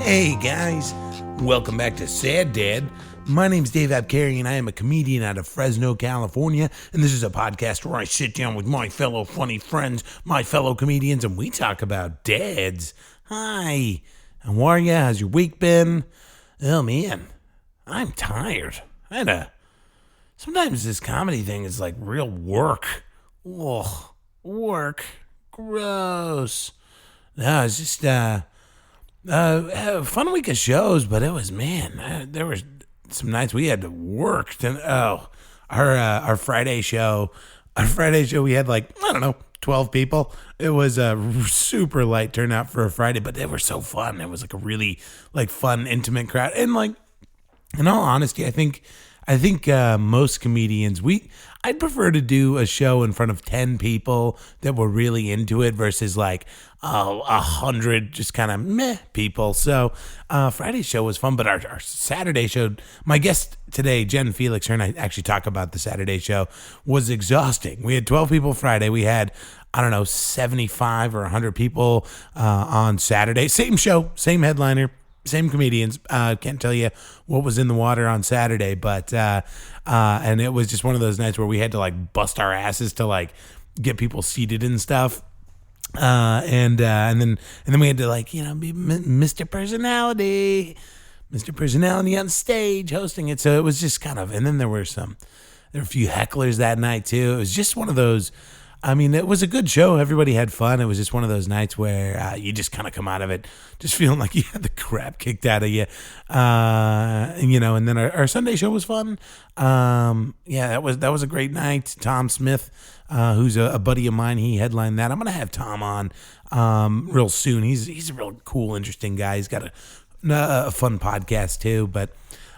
Hey guys, welcome back to Sad Dad. My name's Dave Abkary and I am a comedian out of Fresno, California, and this is a podcast where I sit down with my fellow funny friends, my fellow comedians, and we talk about dads. Hi, how are ya? How's your week been? Oh man, I'm tired. Sometimes this comedy thing is like real work. Ugh, work. Gross. No, it's just, a fun week of shows, but it was, there were some nights we had to work. Our Friday show, we had 12 people. It was a super light turnout for a Friday, but they were so fun. It was like a really fun, intimate crowd. And in all honesty, I think most comedians, I'd prefer to do a show in front of 10 people that were really into it versus 100 just kind of meh people. So Friday's show was fun, but our Saturday show, my guest today, Jen Felix, her and I actually talk about the Saturday show, was exhausting. We had 12 people Friday. We had 75 or 100 people on Saturday. Same show, same headliner, same comedians. Can't tell you what was in the water on Saturday, but and it was just one of those nights where we had to bust our asses to get people seated and stuff. And then we had to be Mr. Personality on stage hosting it. So it was just kind of, and then there were a few hecklers that night too. It was just one of those. I mean, it was a good show. Everybody had fun. It was just one of those nights where you just kind of come out of it just feeling like you had the crap kicked out of you. And then our Sunday show was fun. That was a great night. Tom Smith, who's a buddy of mine, he headlined that. I'm going to have Tom on real soon. He's a real cool, interesting guy. He's got a fun podcast too. But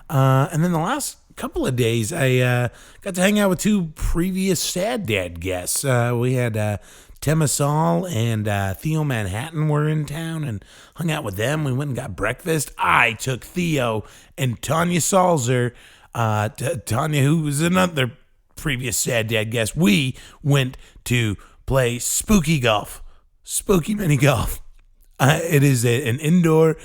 and then the last couple of days, I got to hang out with two previous Sad Dad guests. We had Tim Asal and Theo Manhattan were in town and hung out with them. We went and got breakfast. I took Theo and Tanya Salzer, Tanya, who was another previous Sad Dad guest. We went to play spooky mini golf. It is an indoor,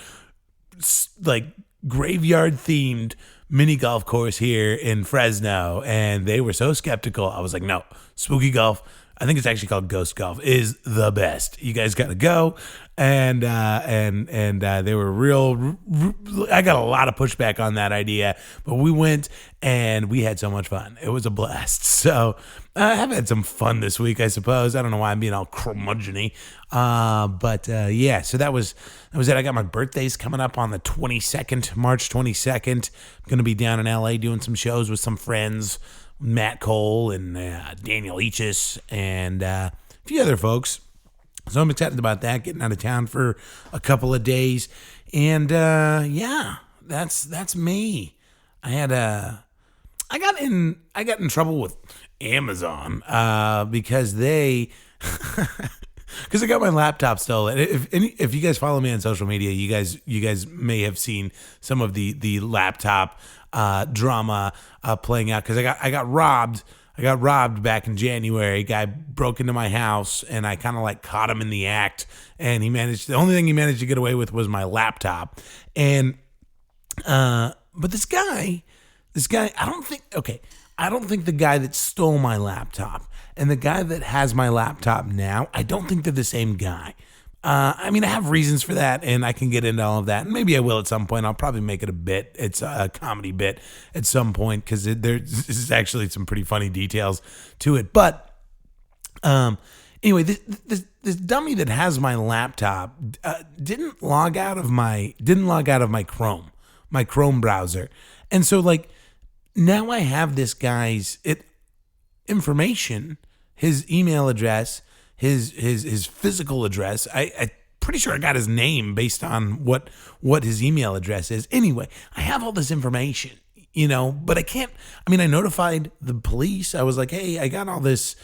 graveyard themed mini golf course here in Fresno, and they were so skeptical. I was like, no, spooky golf, I think it's actually called ghost golf, is the best. You guys got to go. And they were I got a lot of pushback on that idea, but we went and we had so much fun. It was a blast. So I have had some fun this week, I suppose. I don't know why I'm being all curmudgeon-y. So that was it. I got my birthdays coming up on the 22nd, March 22nd. I'm going to be down in LA doing some shows with some friends, Matt Cole and Daniel Eachis and a few other folks. So I'm excited about that, getting out of town for a couple of days. And that's me. I got in trouble with Amazon because because I got my laptop stolen. If you guys follow me on social media, you guys may have seen some of the laptop drama playing out, because I got robbed. I got robbed back in January. A guy broke into my house, and I kind of caught him in the act. And the only thing he managed to get away with was my laptop. And but this guy, I don't think the guy that stole my laptop and the guy that has my laptop now, I don't think they're the same guy. I have reasons for that, and I can get into all of that. And maybe I will at some point. I'll probably make it a bit. It's a comedy bit at some point, because there's actually some pretty funny details to it. But anyway, this dummy that has my laptop didn't log out of my Chrome browser, and so now I have this guy's information, his email address, his physical address. I pretty sure I got his name based on what his email address is. Anyway, I have all this information, but I can't. I notified the police. I was like, hey, I got all these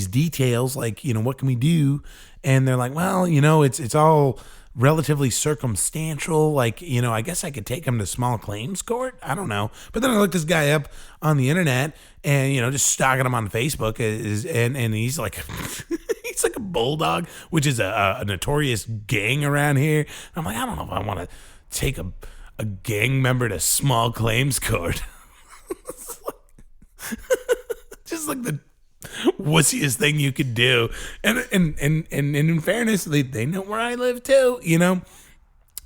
details. What can we do? And they're like, well, it's all relatively circumstantial. I guess I could take him to small claims court. I don't know. But then I looked this guy up on the internet and, just stalking him on Facebook and he's like, He's like a bulldog, which is a notorious gang around here. I'm like, I don't know if I want to take a gang member to small claims court. Just like the wussiest thing you could do. And in fairness, they know where I live too, you know?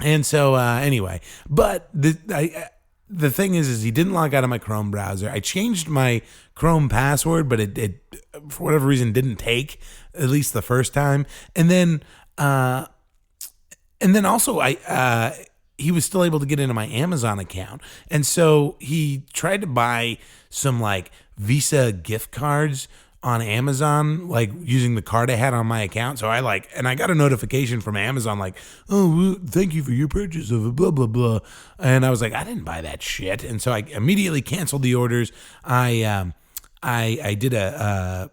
And so anyway, but the thing is he didn't log out of my Chrome browser. I changed my Chrome password, but it for whatever reason didn't take, at least the first time. And then also he was still able to get into my Amazon account. And so he tried to buy some like Visa gift cards on Amazon, like using the card I had on my account. So I got a notification from Amazon like, oh, thank you for your purchase of a blah, blah, blah. And I was like, I didn't buy that shit. And so I immediately canceled the orders. I did I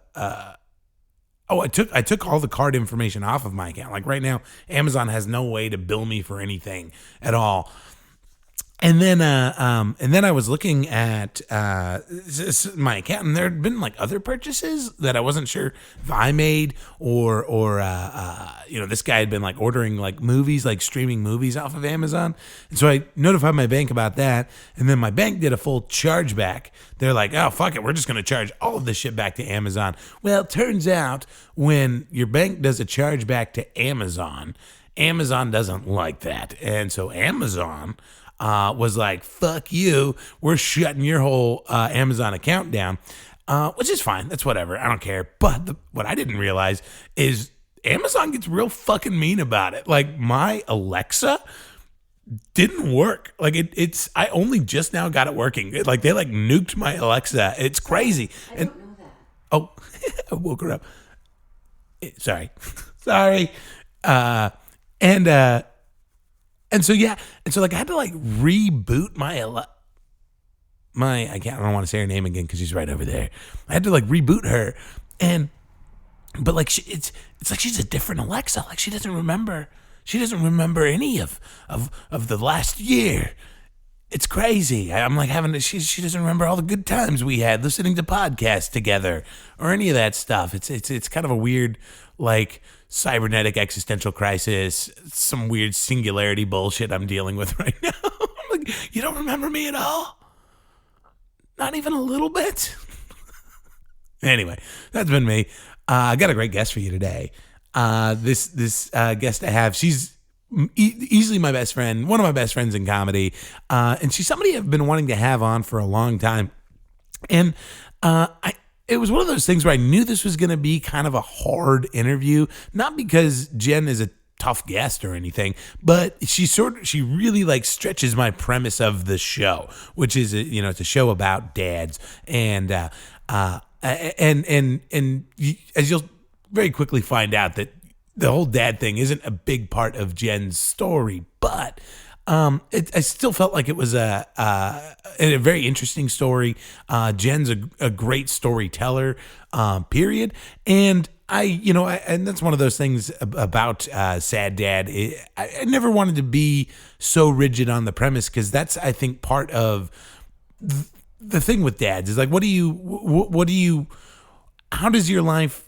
took all the card information off of my account. Like right now, Amazon has no way to bill me for anything at all. And then I was looking at my account, and there had been like other purchases that I wasn't sure if I made or this guy had been like ordering like movies, like streaming movies off of Amazon. And so I notified my bank about that, and then my bank did a full chargeback. They're like, oh, fuck it, we're just going to charge all of this shit back to Amazon. Well, it turns out when your bank does a chargeback to Amazon, Amazon doesn't like that. And so Amazon was like, fuck you, we're shutting your whole Amazon account down, which is fine. That's whatever. I don't care. But what I didn't realize is Amazon gets real fucking mean about it. Like my Alexa didn't work. Like I only just now got it working. Like they like nuked my Alexa. It's crazy. I don't know that. Oh, I woke her up. Sorry. And so like I had to like reboot my I don't want to say her name again because she's right over there. I had to like reboot her, but like it's like she's a different Alexa. Like she doesn't remember any of the last year. It's crazy. I'm like she doesn't remember all the good times we had listening to podcasts together or any of that stuff. It's kind of a weird like cybernetic existential crisis, some weird singularity bullshit I'm dealing with right now. I'm like, you don't remember me at all? Not even a little bit? Anyway, that's been me. I got a great guest for you today. This guest I have, she's easily my best friend, one of my best friends in comedy, and she's somebody I've been wanting to have on for a long time. And it was one of those things where I knew this was going to be kind of a hard interview, not because Jen is a tough guest or anything, but she really like stretches my premise of the show, which is it's a show about dads, and as you'll very quickly find out that the whole dad thing isn't a big part of Jen's story, but I still felt like it was a very interesting story. Jen's a great storyteller, period. And and that's one of those things about Sad Dad. I never wanted to be so rigid on the premise because that's, I think, part of the thing with dads is like, how does your life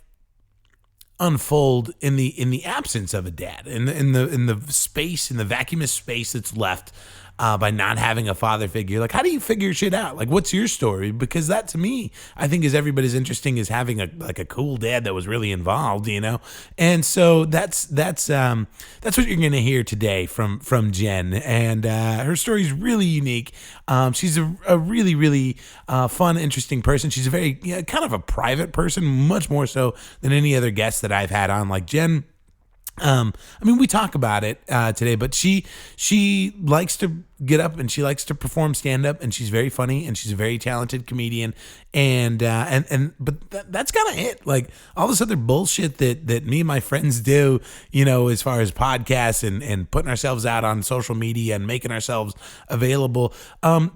unfold in the absence of a dad, in the space, in the vacuumous space that's left by not having a father figure? Like, how do you figure shit out? Like, what's your story? Because that, to me, I think is every bit as interesting as having a cool dad that was really involved, And so that's what you're gonna hear today from Jen, and her story is really unique. She's a really, really fun, interesting person. She's a very kind of a private person, much more so than any other guest that I've had on. Like Jen, we talk about it today, but she likes to get up and she likes to perform stand up, and she's very funny and she's a very talented comedian, but that's kind of it. Like all this other bullshit that me and my friends do, as far as podcasts and putting ourselves out on social media and making ourselves available.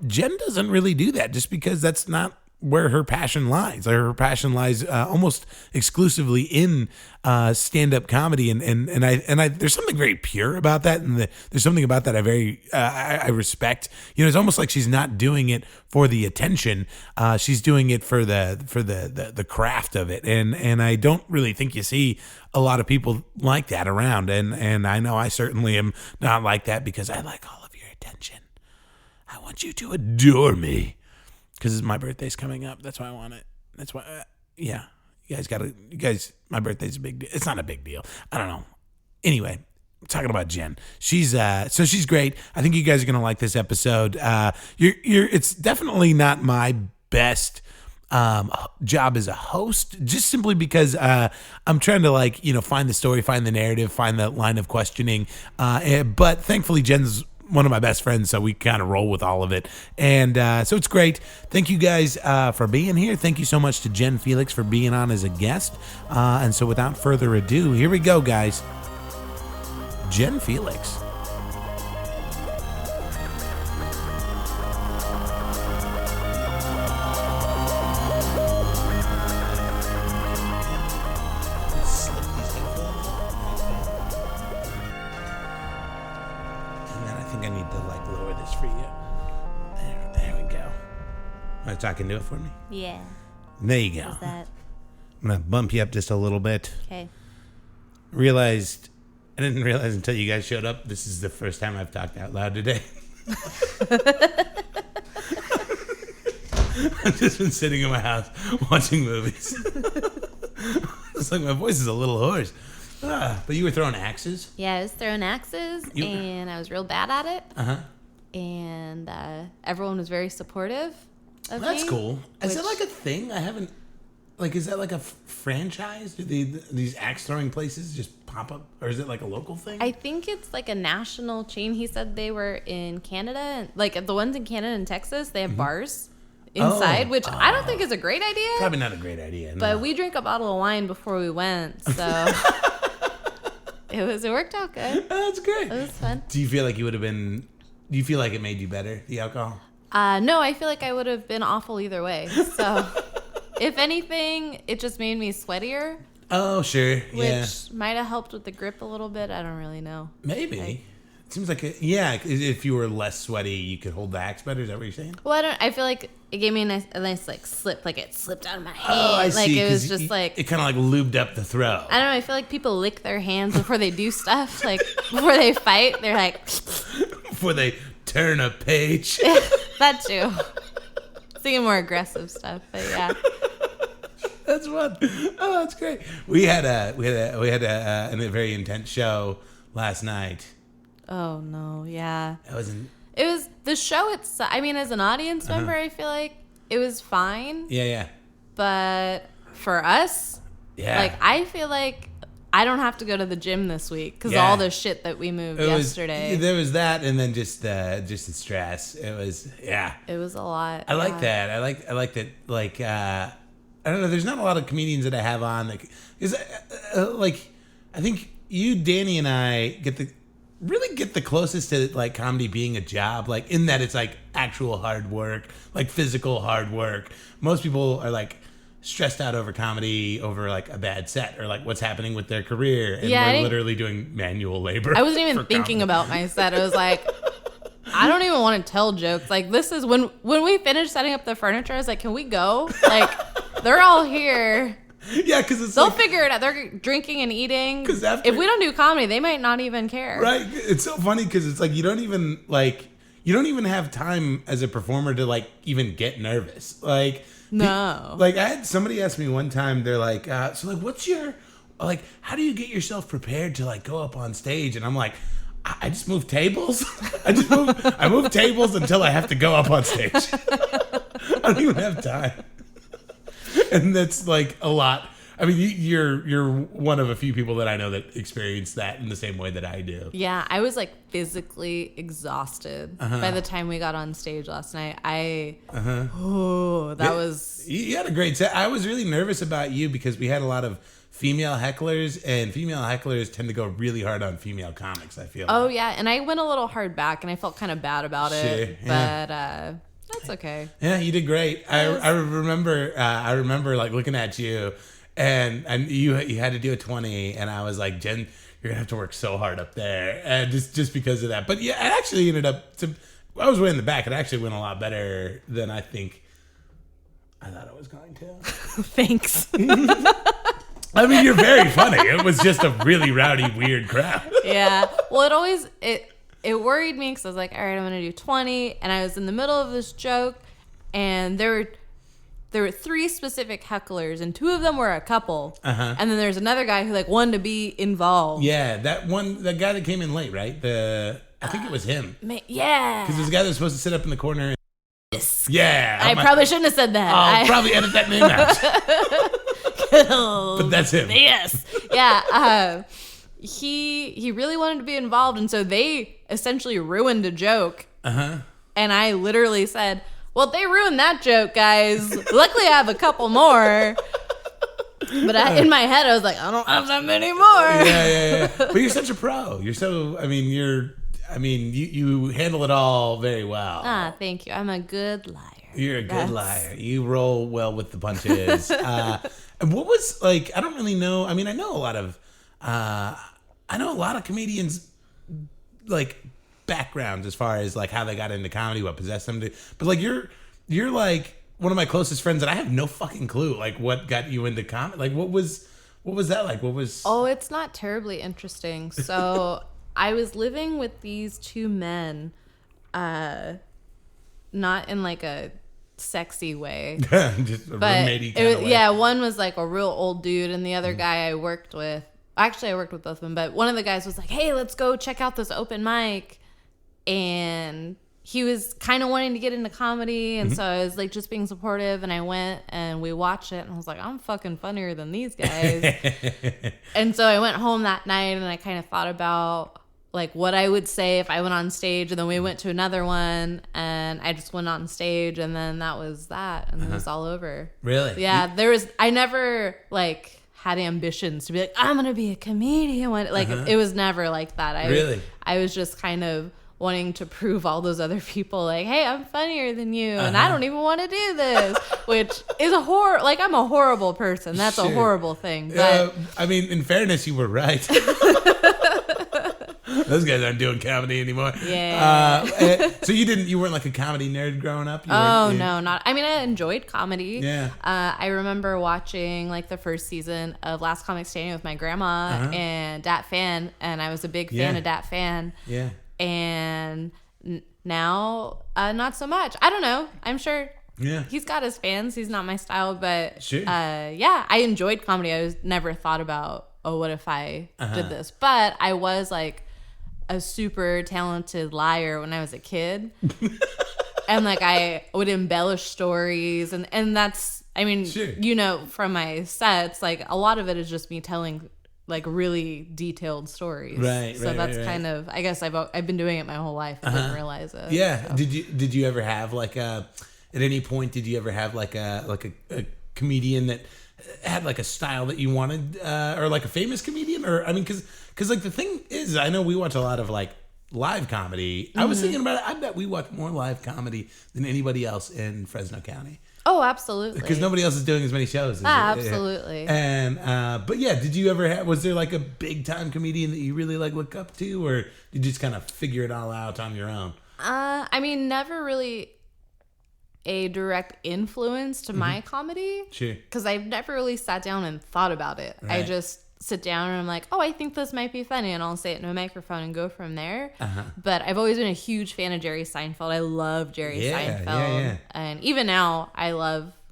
Jen doesn't really do that just because that's not where her passion lies. Her passion lies almost exclusively in stand-up comedy, and I there's something very pure about that, and there's something about that I respect. It's almost like she's not doing it for the attention. She's doing it for the craft of it, and I don't really think you see a lot of people like that around, and I know I certainly am not like that because I like all of your attention. I want you to adore me. Because my birthday's coming up. That's why I want it. That's why, yeah. You guys, my birthday's a big deal. It's not a big deal. I don't know. Anyway, I'm talking about Jen. She's great. I think you guys are going to like this episode. It's definitely not my best job as a host, just simply because I'm trying to find the story, find the narrative, find the line of questioning. But thankfully, Jen's one of my best friends, so we kind of roll with all of it. And so it's great. Thank you guys for being here. Thank you so much to Jen Felix for being on as a guest. And so without further ado, here we go, guys. Jen Felix. Talking to it for me? Yeah. There you go. How's that? I'm going to bump you up just a little bit. Okay. I didn't realize until you guys showed up, this is the first time I've talked out loud today. I've just been sitting in my house watching movies. It's like my voice is a little hoarse. But you were throwing axes? Yeah, I was throwing axes, and I was real bad at it. Uh-huh. And everyone was very supportive. That's cool. Is that like a thing? I haven't. Is that like a franchise? Do these axe throwing places just pop up, or is it like a local thing? I think it's like a national chain. He said they were in Canada, like the ones in Canada and Texas. They have bars inside, which I don't think is a great idea. Probably not a great idea. No. But we drank a bottle of wine before we went, so it worked out good. Oh, that's great. It was fun. Do you feel like you would have been? Do you feel like it made you better, the alcohol? No, I feel like I would have been awful either way. So, if anything, it just made me sweatier. Oh, sure. Which might have helped with the grip a little bit. I don't really know. Maybe. It seems like, if you were less sweaty, you could hold the axe better. Is that what you're saying? Well, I feel like it gave me a nice slip. Like, it slipped out of my hand. Oh, I see. It was just it kind of lubed up the throw. I don't know. I feel like people lick their hands before they do stuff. Like, before they fight, they're like... Before they turn a page. That too. Thinking more aggressive stuff, but yeah. That's fun. Oh, that's great. We had a very intense show last night. Oh no, yeah. It was the show itself. I mean, as an audience member, I feel like it was fine. Yeah. But for us, I feel like I don't have to go to the gym this week because all the shit that we moved yesterday. There was that, and then just the stress. It was It was a lot. I like that. I like that. I don't know. There's not a lot of comedians that I have on. I think you, Danny, and I get the closest to comedy being a job. In that it's actual hard work, physical hard work. Most people are stressed out over comedy, over a bad set or what's happening with their career, and we're literally doing manual labor. I wasn't even thinking about my set. I was like, I don't even want to tell jokes. This is when we finished setting up the furniture. I was like, can we go? They're all here. Yeah, because they'll figure it out. They're drinking and eating. Because if we don't do comedy, they might not even care. Right? It's so funny because it's you don't even have time as a performer to even get nervous. No. I had somebody ask me one time, they're like, what's your, how do you get yourself prepared to go up on stage? And I'm like, I just move tables. I move tables until I have to go up on stage. I don't even have time. And that's a lot. I mean, you're one of a few people that I know that experience that in the same way that I do. Yeah, I was physically exhausted by the time we got on stage last night. Was. You had a great set. I was really nervous about you because we had a lot of female hecklers, and female hecklers tend to go really hard on female comics, I feel. Oh, yeah, and I went a little hard back, and I felt kind of bad about it. Yeah. But It's okay. Yeah, you did great. I remember like looking at you, and you had to do a 20, and I was like, Jen, you're gonna have to work so hard up there, and just because of that. But yeah, it actually ended up I was way in the back. It actually went a lot better than I think I thought it was going to. Thanks. I mean, you're very funny. It was just a really rowdy, weird crowd. Yeah. Well, it worried me because I was like, all right, I'm going to do 20. And I was in the middle of this joke, and there were 3 specific hecklers, and 2 of them were a couple. Uh-huh. And then there's another guy who like wanted to be involved. Yeah, the guy that came in late, right? I think it was him. Yeah. Because there's a guy that's supposed to sit up in the corner. Yes. Yeah. I probably shouldn't have said that. I'll probably edit that name out. But that's him. Yes. Yeah. He really wanted to be involved, and so they essentially ruined a joke. Uh-huh. And I literally said, well, they ruined that joke, guys. Luckily, I have a couple more. But in my head, I was like, I don't have that many more. Yeah. But you're such a pro. You're so, you handle it all very well. Thank you. I'm a good liar. You're a good liar. You roll well with the punches. And what was, like, I don't really know. I mean, I know a lot of comedians, like, backgrounds as far as, like, how they got into comedy, what possessed them to. But, like, you're like one of my closest friends, and I have no fucking clue, like, what got you into comedy. Like, what was that like? Oh, it's not terribly interesting. So I was living with these 2 men, not in, like, a sexy way. Just a roommatey kind of way. Yeah, one was, like, a real old dude, and the other guy I worked with. Actually, I worked with both of them, but one of the guys was like, hey, let's go check out this open mic. And he was kind of wanting to get into comedy, and so I was like just being supportive, and I went and we watched it, and I was like, I'm fucking funnier than these guys. And so I went home that night, and I kind of thought about like what I would say if I went on stage, and then we went to another one, and I just went on stage, and then that was that, and it was all over. Really? Yeah, I never like had ambitions to be like, I'm gonna be a comedian. Like it was never like that. I was just kind of wanting to prove all those other people like, hey, I'm funnier than you, and I don't even want to do this, which is like I'm a horrible person. That's a horrible thing. But I mean, in fairness, you were right. Those guys aren't doing comedy anymore. Yeah. So you weren't like a comedy nerd growing up? No, not. I mean, I enjoyed comedy. Yeah. I remember watching like the first season of Last Comic Standing with my grandma and Dat Fan, and I was a big fan of Dat Fan. Yeah. And now, not so much. I don't know. I'm sure. Yeah. He's got his fans. He's not my style, but sure. Yeah, I enjoyed comedy. I never thought about, what if I did this? But I was like a super talented liar when I was a kid. And like I would embellish stories, and that's, I mean, sure. From my sets, like a lot of it is just me telling like really detailed stories. Right. So that's kind of, I guess I've been doing it my whole life. I didn't realize it. Yeah. So. Did you ever have like at any point did you ever have like a comedian that had like a style that you wanted, or like a famous comedian, or I mean, because like the thing is, I know we watch a lot of like live comedy. Mm-hmm. I was thinking about it. I bet we watch more live comedy than anybody else in Fresno County. Oh, absolutely. Because nobody else is doing as many shows. Absolutely. And but yeah, did you ever was there like a big time comedian that you really like look up to, or did you just kind of figure it all out on your own? I mean, never really a direct influence to my comedy. Sure. Because I've never really sat down and thought about it. Right. I just sit down and I'm like, oh, I think this might be funny, and I'll say it in a microphone and go from there. But I've always been a huge fan of Jerry Seinfeld. I love Jerry Seinfeld. Yeah. And even now,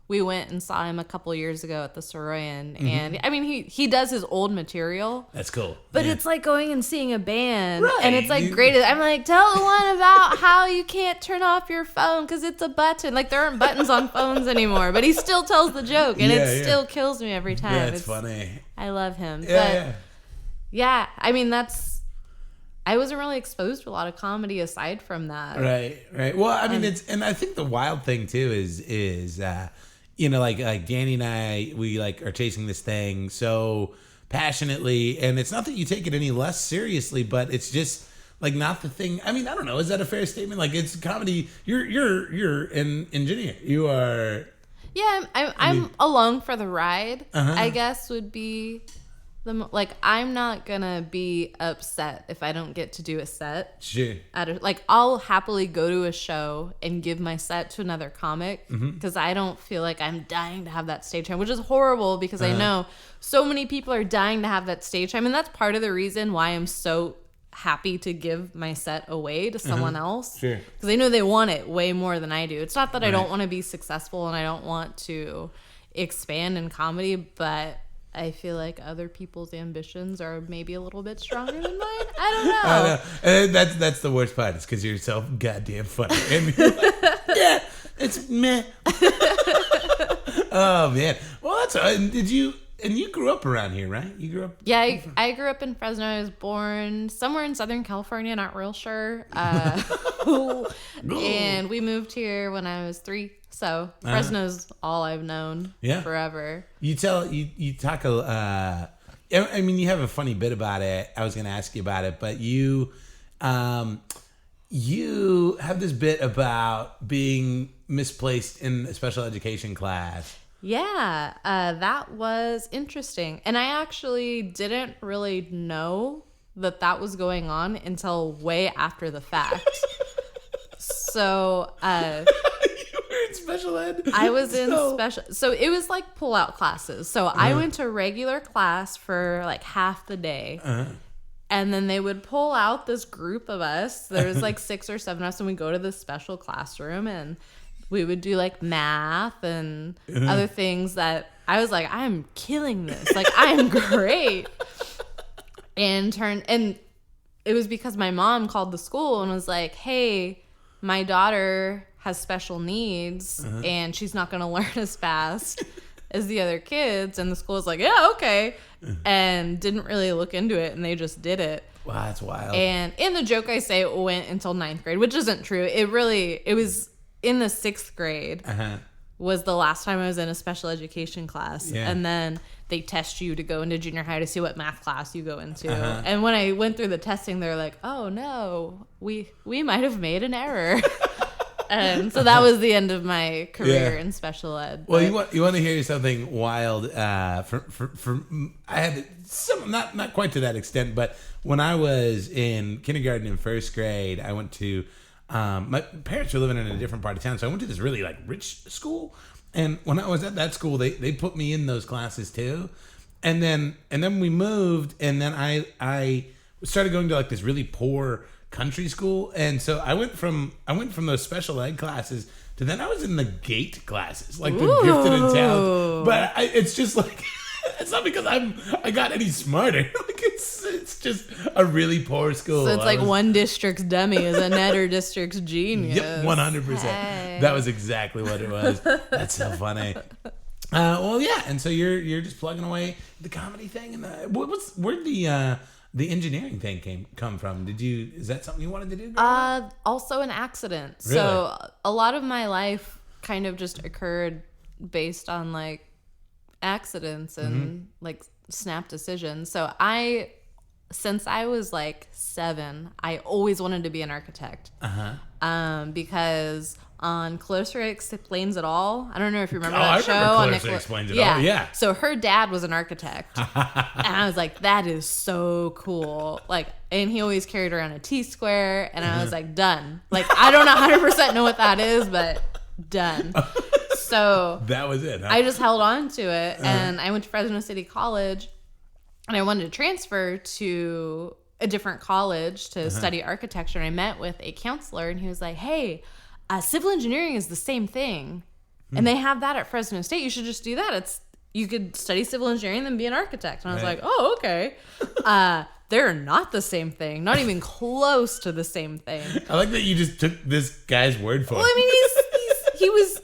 we went and saw him a couple years ago at the Soroyan, and I mean, he does his old material. That's cool. But it's like going and seeing a band, and it's like great. I'm like, tell the one about how you can't turn off your phone because it's a button. Like there aren't buttons on phones anymore, but he still tells the joke, and it still kills me every time. That's funny. I love him. Yeah. I mean, I wasn't really exposed to a lot of comedy aside from that. Right. Well, I mean, and I think the wild thing too is like Danny and I, we like are chasing this thing so passionately, and it's not that you take it any less seriously, but it's just Like not the thing. I mean, I don't know. Is that a fair statement? Like it's comedy. You're an engineer. You are. Yeah, I'm along for the ride. I guess would be like I'm not gonna be upset if I don't get to do a set. Sure. Like I'll happily go to a show and give my set to another comic because I don't feel like I'm dying to have that stage time, which is horrible because I know so many people are dying to have that stage time, and that's part of the reason why I'm so happy to give my set away to someone else. Sure. Because I know they want it way more than I do. It's not that I don't want to be successful and I don't want to expand in comedy, but I feel like other people's ambitions are maybe a little bit stronger than mine. I don't know. I know. And that's the worst part. Is because you're so goddamn funny. And you're like, yeah, it's meh. Oh man. Well, that's. And you grew up around here, right? You grew up. Yeah, I grew up in Fresno. I was born somewhere in Southern California, not real sure. And we moved here when I was 3. So Fresno's all I've known forever. You talk I mean, you have a funny bit about it. I was going to ask you about it, but you have this bit about being misplaced in a special education class. Yeah, that was interesting. And I actually didn't really know that was going on until way after the fact. So, special ed. I was in special. So it was like pull-out classes. So I went to regular class for like half the day. And then they would pull out this group of us. There was like 6 or 7 of us, and we'd go to this special classroom, and we would do like math and other things that I was like, I'm killing this. Like, I'm great. And it was because my mom called the school and was like, hey, my daughter has special needs and she's not going to learn as fast as the other kids. And the school was like, yeah, okay. And didn't really look into it, and they just did it. Wow, that's wild. And in the joke, I say it went until 9th grade, which isn't true. It was in the 6th grade was the last time I was in a special education class. Yeah. And then they test you to go into junior high to see what math class you go into. And when I went through the testing, they're like, oh no, we might have made an error. And so that was the end of my career in special ed. Well, you want to hear something wild? From I had some, not quite to that extent, but when I was in kindergarten and 1st grade, I went to my parents were living in a different part of town, so I went to this really like rich school. And when I was at that school, they put me in those classes too. And then we moved, and then I started going to like this really poor country school, and so I went from those special ed classes to then I was in the GATE classes, like the gifted and talented. But it's just like it's not because I got any smarter. Like it's just a really poor school. So it's like one district's dummy is another district's genius. Yep, 100%. Hey. That was exactly what it was. That's so funny. Well, yeah, and so you're just plugging away the comedy thing, and where'd the engineering thing come from? Is that something you wanted to do? Also an accident. Really? So a lot of my life kind of just occurred based on like accidents and like snap decisions. So since I was like 7, I always wanted to be an architect. Because on Clarissa Explains It All, I don't know if you remember that show. Clarissa Explains It All. Yeah. So her dad was an architect, and I was like, that is so cool. Like, and he always carried around a T-square, and I was like, done. Like, I don't 100% know what that is, but done. So that was it. Huh? I just held on to it, and I went to Fresno City College, and I wanted to transfer to a different college to study architecture. And I met with a counselor, and he was like, hey, civil engineering is the same thing. And they have that at Fresno State. You should just do that. You could study civil engineering and then be an architect. And I was like, oh, okay. They're not the same thing. Not even close to the same thing. I like that you just took this guy's word for it. Well, I mean, he was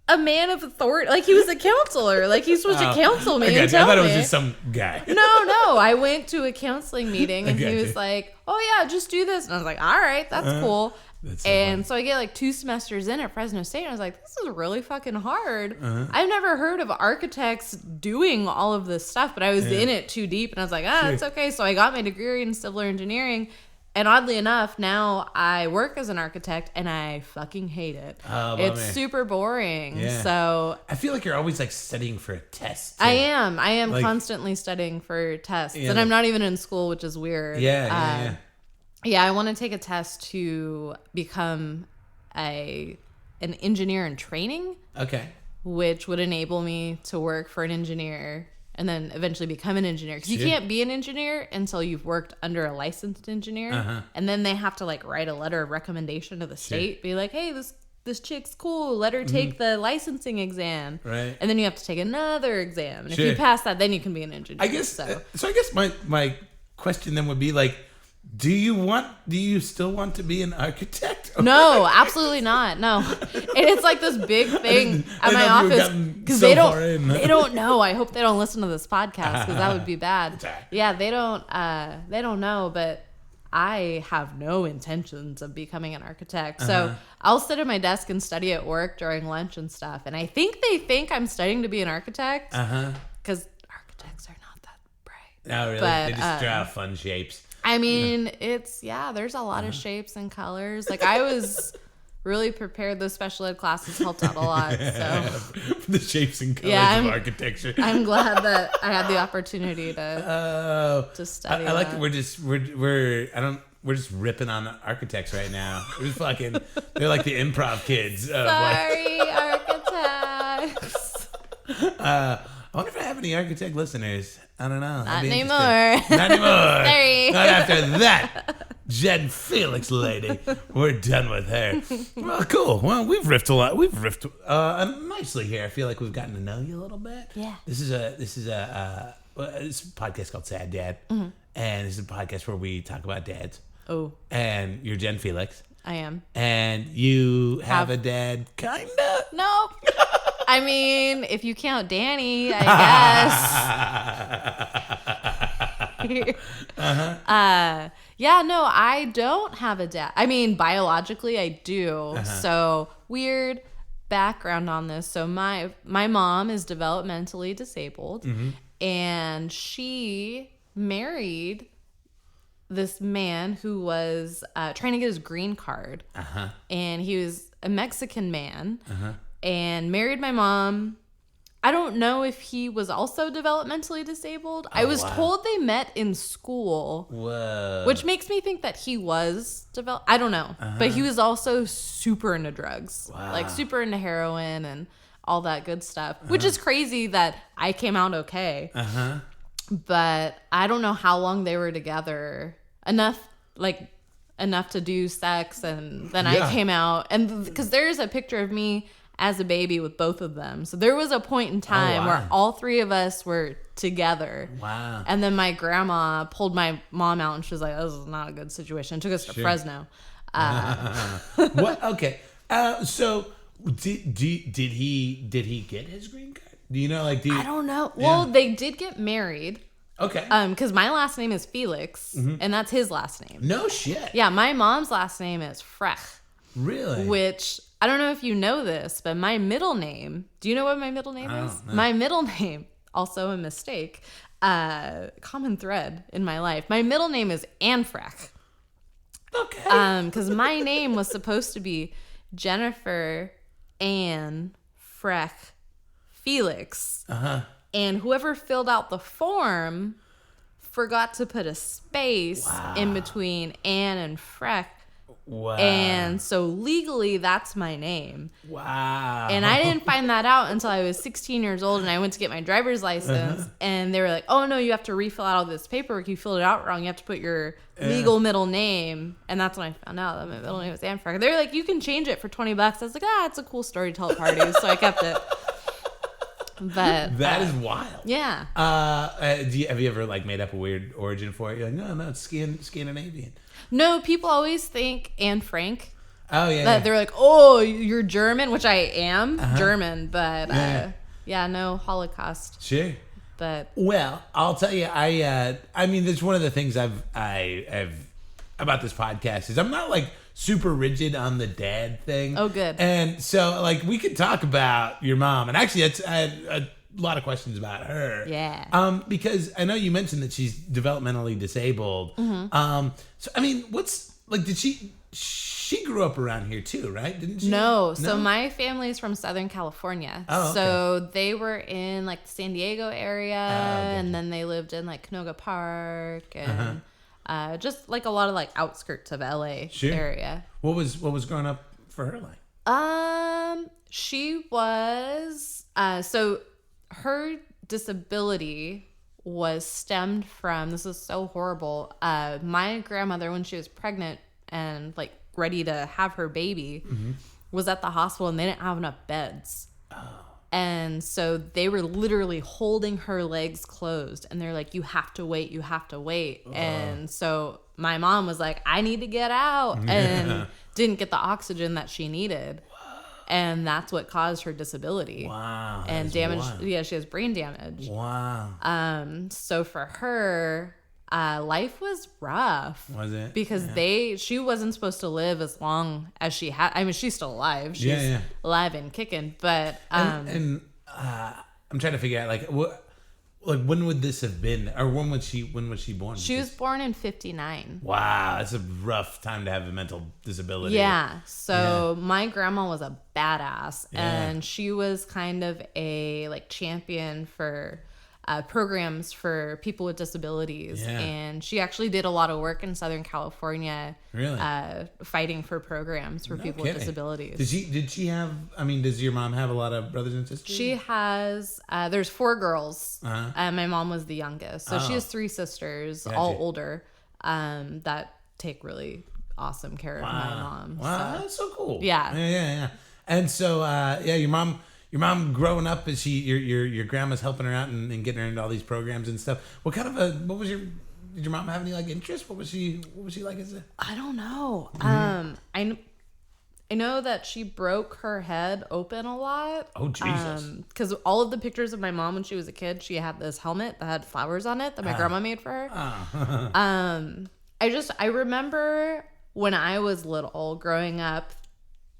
a man of authority. Like, he was a counselor. Like, he's supposed to counsel me and tell me. I thought it was just some guy. No. I went to a counseling meeting, and he was like, oh, yeah, just do this. And I was like, all right, that's cool. That's so funny. So I get like 2 semesters in at Fresno State, and I was like, this is really fucking hard. I've never heard of architects doing all of this stuff, but I was in it too deep, and I was like, it's okay. So I got my degree in civil engineering, And oddly enough, now I work as an architect and I fucking hate it. Oh, it's super boring. Yeah. So I feel like you're always like studying for a test. Too. I am like, constantly studying for tests, and I'm not even in school, which is weird. Yeah. Yeah, I want to take a test to become an engineer in training. Okay. Which would enable me to work for an engineer and then eventually become an engineer. Because you can't be an engineer until you've worked under a licensed engineer. And then they have to like write a letter of recommendation to the state. Be like, hey, this chick's cool. Let her take the licensing exam. Right. And then you have to take another exam. And if you pass that, then you can be an engineer. I guess so. I guess my question then would be like, do you still want to be an architect? No, absolutely not. No. And it's like this big thing at my office because they don't know. I hope they don't listen to this podcast because that would be bad. Yeah, they don't know, but I have no intentions of becoming an architect. So I'll sit at my desk and study at work during lunch and stuff. And I think they think I'm studying to be an architect because architects are not that bright. No, really? But, they just draw fun shapes. I mean, there's a lot of shapes and colors. Like, I was really prepared. Those special ed classes helped out a lot. So the shapes and colors of architecture. I'm glad that I had the opportunity to study. I like that we're just ripping on architects right now. We're just fucking. They're like the improv kids. Sorry, architects. I wonder if I have any architect listeners. I don't know. Not anymore. Not anymore. Sorry. Not after that. Jen Felix lady. We're done with her. Well, cool. Well, we've riffed a lot. We've riffed nicely here. I feel like we've gotten to know you a little bit. Yeah. This is a podcast called Sad Dad. Mm-hmm. And this is a podcast where we talk about dads. Oh. And you're Jen Felix. I am. And you have a dad, kinda? Nope. I mean, if you count Danny, I guess. Yeah, no, I don't have a dad. I mean, biologically, I do. So, weird background on this. So, my mom is developmentally disabled, and she married this man who was trying to get his green card. And he was a Mexican man. And married my mom. I don't know if he was also developmentally disabled. I was told they met in school. Whoa. Which makes me think that he was I don't know. But he was also super into drugs. Wow. Like super into heroin and all that good stuff. Which is crazy that I came out okay. But I don't know how long they were together. Enough to do sex, and then I came out. And because there's a picture of me as a baby with both of them. So there was a point in time where all three of us were together. Wow. And then my grandma pulled my mom out and she was like, this is not a good situation. Took us to Fresno. What? Okay. So did he get his green card? Do you know? I don't know. Well, they did get married. Okay. Because my last name is Felix, and that's his last name. No shit. Yeah, my mom's last name is Frech. Really? Which, I don't know if you know this, but my middle name, do you know what my middle name is? No. My middle name, also a mistake, common thread in my life. My middle name is Anne Frech. Okay. Because my name was supposed to be Jennifer Anne Frech Felix. And whoever filled out the form forgot to put a space in between Anne and Frech. Wow. And so legally, that's my name. Wow. And I didn't find that out until I was 16 years old and I went to get my driver's license. And they were like, oh, no, you have to refill out all this paperwork. You filled it out wrong. You have to put your legal middle name. And that's when I found out that my middle name was Anne Frech. They were like, you can change it for $20. I was like, it's a cool story to tell at parties. So I kept it. But that is wild. Yeah. Have you ever made up a weird origin for it? You're like, no, it's Scandinavian. No, people always think Anne Frank. Oh yeah. They're like, oh, you're German, which I am German, but no Holocaust. Sure. But I'll tell you, I mean, that's one of the things I've about this podcast is I'm not super rigid on the dad thing. Oh, good. And so we could talk about your mom, and actually, lot of questions about her. Yeah. Because I know you mentioned that she's developmentally disabled. So I mean, did she grew up around here too, right? Didn't she? No. So my family's from Southern California. Oh, okay. So they were in like the San Diego area, gotcha. and then they lived in like Canoga Park and just like a lot of like outskirts of LA area. What was growing up for her like? She was so her disability was stemmed from, this is so horrible. My grandmother, when she was pregnant and like ready to have her baby, was at the hospital and they didn't have enough beds. And so they were literally holding her legs closed and they're like, you have to wait. And so my mom was like, I need to get out, and didn't get the oxygen that she needed. And that's what caused her disability. Wow. And damage. Wild. Yeah, she has brain damage. Wow. So for her, life was rough. Was it? Because she wasn't supposed to live as long as she had. I mean, she's still alive. She's alive and kicking. But I'm trying to figure out when would this have been, or when was she born? She was born in 1959. Wow, that's a rough time to have a mental disability. Yeah. So my grandma was a badass, and she was kind of a like champion for programs for people with disabilities. And she actually did a lot of work in Southern California, really fighting for programs for people with disabilities. Did she have, I mean, does your mom have a lot of brothers and sisters? She has, there's 4 girls. My mom was the youngest. So she has 3 sisters, all older, that take really awesome care of my mom. Wow, so. That's so cool. Yeah. And so, your mom growing up, is she your grandma's helping her out and getting her into all these programs and stuff? Did your mom have any like interest? What was she like as a? I don't know. I know that she broke her head open a lot. Oh Jesus! Because all of the pictures of my mom when she was a kid, she had this helmet that had flowers on it that my grandma made for her. I remember when I was little, growing up,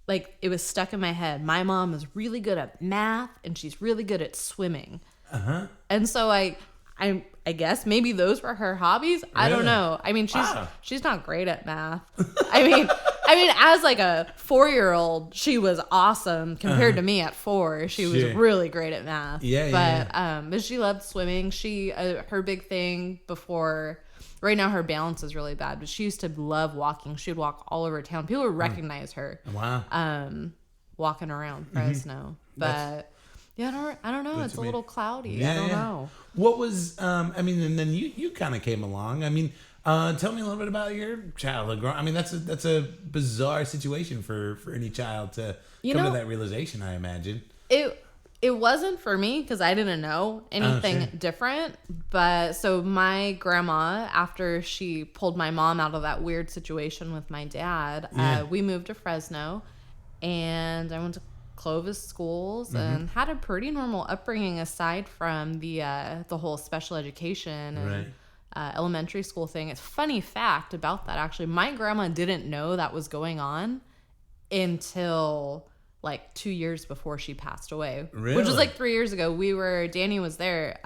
like it was stuck in my head. My mom is really good at math and she's really good at swimming. And so I guess maybe those were her hobbies. Really? I don't know. I mean, she's not great at math. I mean, as like a 4-year-old, she was awesome compared to me at 4. She was really great at math. But she loved swimming. She her big thing before. Right now, her balance is really bad, but she used to love walking. She would walk all over town. People would recognize her. Wow. Walking around Fresno. But I don't know. It's a little cloudy. I don't know. What was, and then you kind of came along. I mean, tell me a little bit about your childhood. I mean, that's a bizarre situation for any child to come to that realization, I imagine. It wasn't for me because I didn't know anything different. But so my grandma, after she pulled my mom out of that weird situation with my dad, we moved to Fresno, and I went to Clovis schools and had a pretty normal upbringing aside from the whole special education and elementary school thing. It's a funny fact about that, actually. My grandma didn't know that was going on until like 2 years before she passed away. Really? Which was like 3 years ago. Danny was there.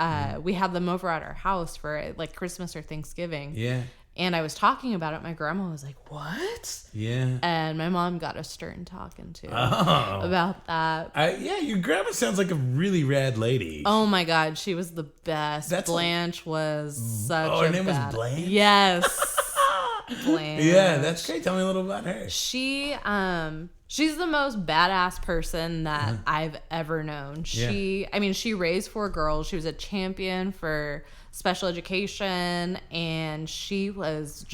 We had them over at our house for like Christmas or Thanksgiving. Yeah. And I was talking about it. My grandma was like, what? Yeah. And my mom got a stern talking to about that. Your grandma sounds like a really rad lady. Oh my God. She was the best. Blanche was such her name was Blanche? Yes. Blanche. Yeah, that's great. Tell me a little about her. She's the most badass person that I've ever known. She raised 4 girls. She was a champion for special education, and she was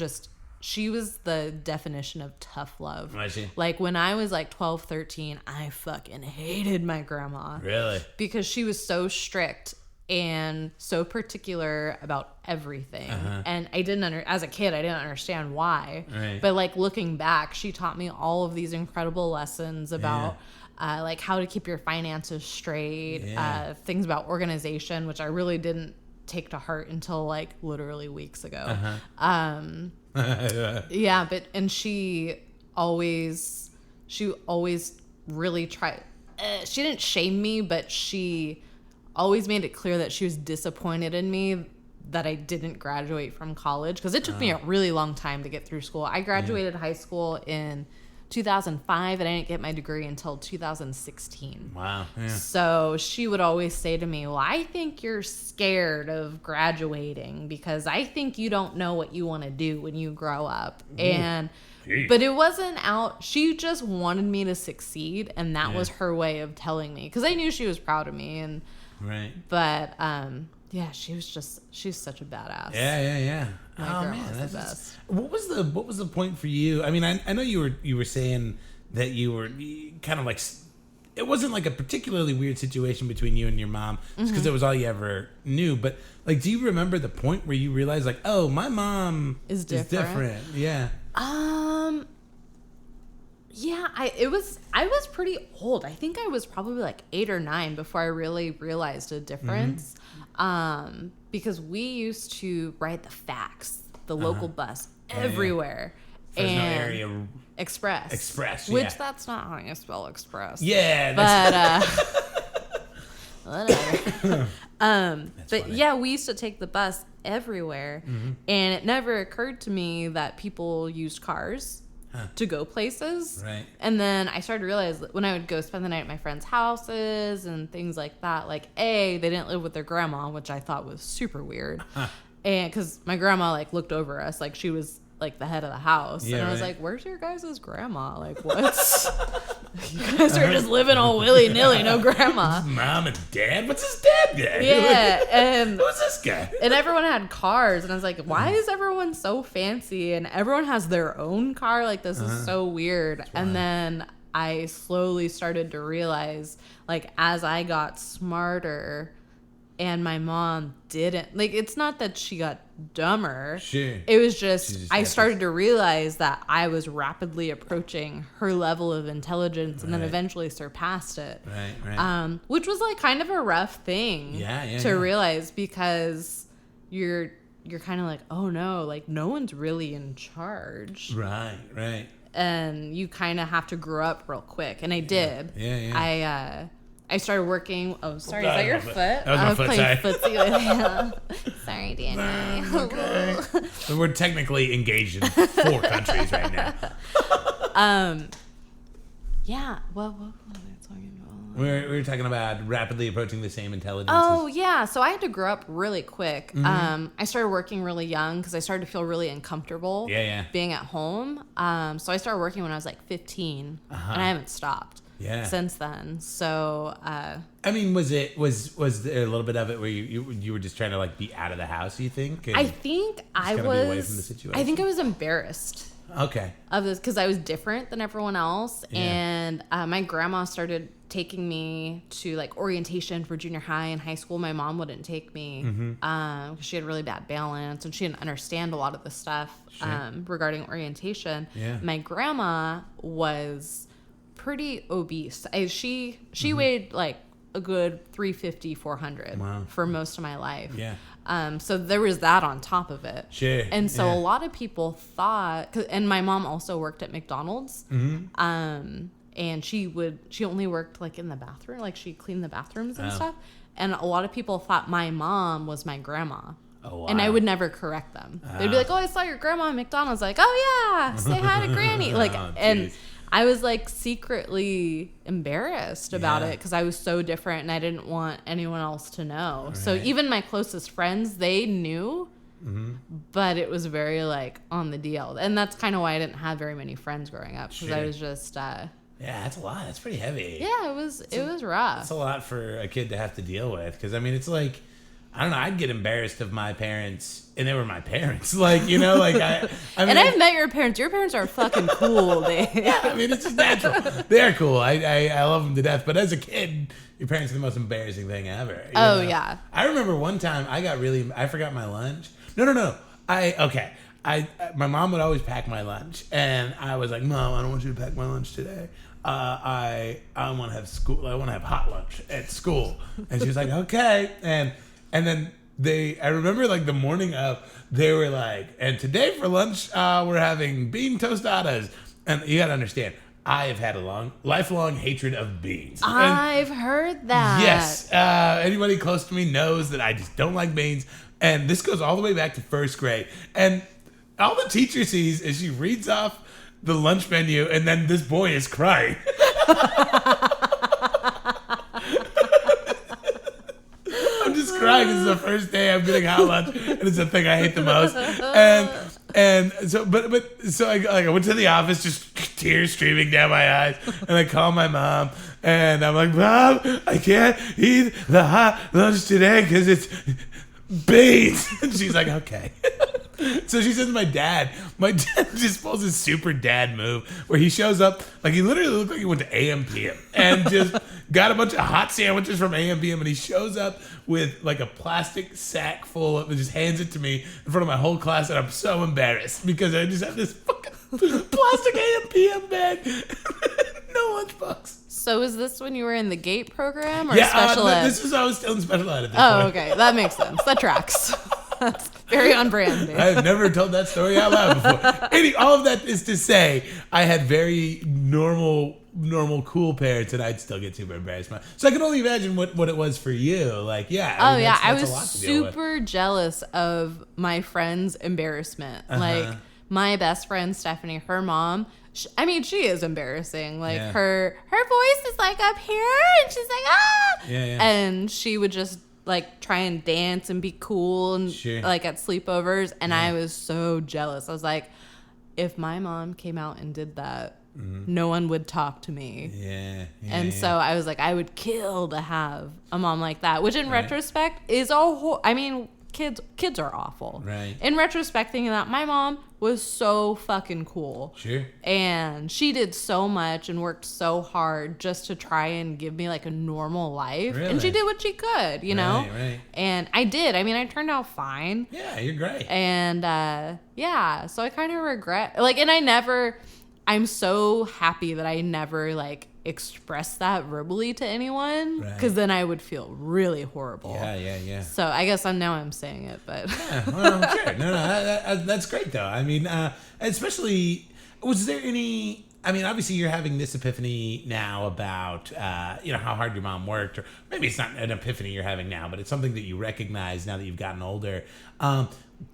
the definition of tough love. I see. Like when I was like 12, 13, I fucking hated my grandma. Really? Because she was so strict and so particular about everything. And as a kid, I didn't understand why. Right. But like looking back, she taught me all of these incredible lessons about like how to keep your finances straight, things about organization, which I really didn't take to heart until like literally weeks ago. But she always really tried. She didn't shame me, but she always made it clear that she was disappointed in me that I didn't graduate from college, because it took me a really long time to get through school. I graduated high school in 2005, and I didn't get my degree until 2016. Wow. Yeah. So she would always say to me, well, I think you're scared of graduating because I think you don't know what you want to do when you grow up. And but it wasn't out. She just wanted me to succeed, and that was her way of telling me, because I knew she was proud of me. And but yeah, she's such a badass. Yeah. My grandma's the best. What was the point for you? I mean, I know you were saying that you were kind of like, it wasn't like a particularly weird situation between you and your mom, just because it was all you ever knew. But like, do you remember the point where you realized like, oh, my mom is different? Yeah. Yeah, I was pretty old. I think I was probably like 8 or 9 before I really realized a difference. Because we used to ride the fax, the local bus, everywhere. Fresno area Express. Yeah. Which that's not how you spell express. Yeah. But whatever. But funny. yeah, we used to take the bus everywhere, and it never occurred to me that people used cars to go places. Right. And then I started to realize that when I would go spend the night at my friends' houses and things like that, like, they didn't live with their grandma, which I thought was super weird. And because my grandma like looked over us, like she was like the head of the house. Yeah, and I was right. like, where's your guys' grandma? Like, what's you guys are just living all willy-nilly, no grandma. Mom and dad? What's his dad guy? Yeah. And who's this guy? and everyone had cars, and I was like, why is everyone so fancy and everyone has their own car? Like, this is so weird. And then I slowly started to realize, like, as I got smarter and my mom didn't, like, it's not that she got dumber. Sure. It was just I started to realize that I was rapidly approaching her level of intelligence, and then eventually surpassed it. Right. Which was like kind of a rough thing to realize, because you're kind of like, oh no, like no one's really in charge. Right. And you kind of have to grow up real quick, and I did. Yeah. I started working. Oh, sorry, is that your foot? That was my foot, sorry. Footsie with sorry, Danny. Okay. We're technically engaged in 4 countries right now. Yeah. What was I talking about? We were talking about rapidly approaching the same intelligence. Oh, yeah. So I had to grow up really quick. I started working really young because I started to feel really uncomfortable being at home. So I started working when I was like 15, and I haven't stopped. Since then. So I mean, was there a little bit of it where you were just trying to like be out of the house, you think? I think I was be away from the situation? I think I was embarrassed of this, because I was different than everyone else. And my grandma started taking me to like orientation for junior high and high school. My mom wouldn't take me because she had really bad balance, and she didn't understand a lot of the stuff regarding orientation. My grandma was pretty obese. She weighed like a good 350, 400 for most of my life. So there was that on top of it. And so a lot of people thought, and my mom also worked at McDonald's. And she only worked like in the bathroom, like she cleaned the bathrooms and stuff. And a lot of people thought my mom was my grandma. Oh, wow. And I would never correct them. They'd be like, oh, I saw your grandma at McDonald's. Like, oh yeah, say hi to Granny. Like, and I was like secretly embarrassed about it because I was so different and I didn't want anyone else to know. So even my closest friends, they knew, but it was very like on the DL. And that's kind of why I didn't have very many friends growing up, because I was just... yeah, that's a lot. That's pretty heavy. Yeah, it was rough. It's a lot for a kid to have to deal with, because I mean, it's like, I don't know, I'd get embarrassed of my parents, and they were my parents. Like, you know, like I mean, and I've met your parents. Your parents are fucking cool. Yeah, I mean, it's just natural. They're cool. I love them to death. But as a kid, your parents are the most embarrassing thing ever. You know? Yeah. I remember one time I forgot my lunch. No. My mom would always pack my lunch, and I was like, Mom, I don't want you to pack my lunch today. I want to have school. I want to have hot lunch at school. And she was like, okay. And then I remember like the morning of, they were like, and today for lunch, we're having bean tostadas. And you got to understand, I have had a lifelong hatred of beans. I've heard that. Yes. Anybody close to me knows that I just don't like beans. And this goes all the way back to first grade. And all the teacher sees is she reads off the lunch menu, and then this boy is crying. I'm just crying. This is the first day I'm getting hot lunch, and it's the thing I hate the most. So I went to the office, just tears streaming down my eyes, and I call my mom, and I'm like, Mom, I can't eat the hot lunch today because it's beans. And she's like, okay. So she says my dad just pulls this super dad move where he shows up, like he literally looked like he went to AM/PM and just got a bunch of hot sandwiches from AM/PM, and he shows up with like a plastic sack full of, and just hands it to me in front of my whole class, and I'm so embarrassed because I just have this fucking plastic AM/PM bag. No lunchbox. So is this when you were in the GATE program or special ed? This is I was still in special ed at this point. Okay. That makes sense. That tracks. That's very on brand. I have never told that story out loud before. All of that is to say, I had very normal, cool parents, and I'd still get super embarrassed. So I can only imagine what it was for you. Like, yeah. I was super jealous of my friend's embarrassment. Like, my best friend, Stephanie, her mom, she is embarrassing. Like, her voice is like up here, and she's like, ah! Yeah. And she would just like try and dance and be cool and like at sleepovers, and I was so jealous. I was like, if my mom came out and did that, no one would talk to me. And so I was like, I would kill to have a mom like that, which in retrospect is kids are awful. Right. In retrospect, thinking that my mom was so fucking cool. Sure. And she did so much and worked so hard just to try and give me like a normal life. Really? And she did what she could, you know? Right. And I did. I mean, I turned out fine. Yeah, you're great. And so I kind of regret, I'm so happy that I never like expressed that verbally to anyone, because then I would feel really horrible. Yeah. So I guess I'm saying it, but sure. No, that's great though. I mean, especially, was there any? I mean, obviously you're having this epiphany now about how hard your mom worked, or maybe it's not an epiphany you're having now, but it's something that you recognize now that you've gotten older.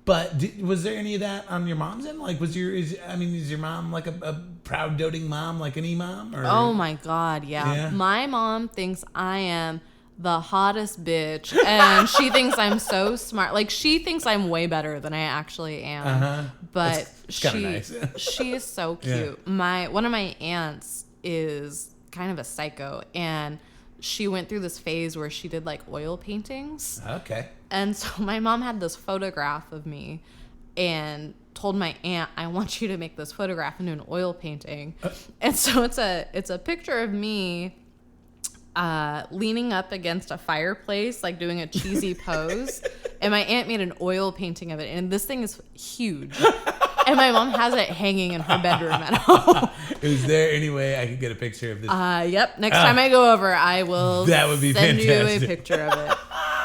But was there any of that on your mom's end? Like, is your mom like a proud, doting mom, like any mom? Or? Oh my God, yeah. My mom thinks I am the hottest bitch, and she thinks I'm so smart. Like, she thinks I'm way better than I actually am. But nice. She is so cute. Yeah. One of my aunts is kind of a psycho, and she went through this phase where she did like oil paintings. Okay. And so my mom had this photograph of me and told my aunt, I want you to make this photograph into an oil painting. And so it's a picture of me leaning up against a fireplace, like doing a cheesy pose. And my aunt made an oil painting of it. And this thing is huge. And my mom has it hanging in her bedroom at home. Is there any way I could get a picture of this? Yep. Next time I go over, I will that would be send fantastic. you a picture of it.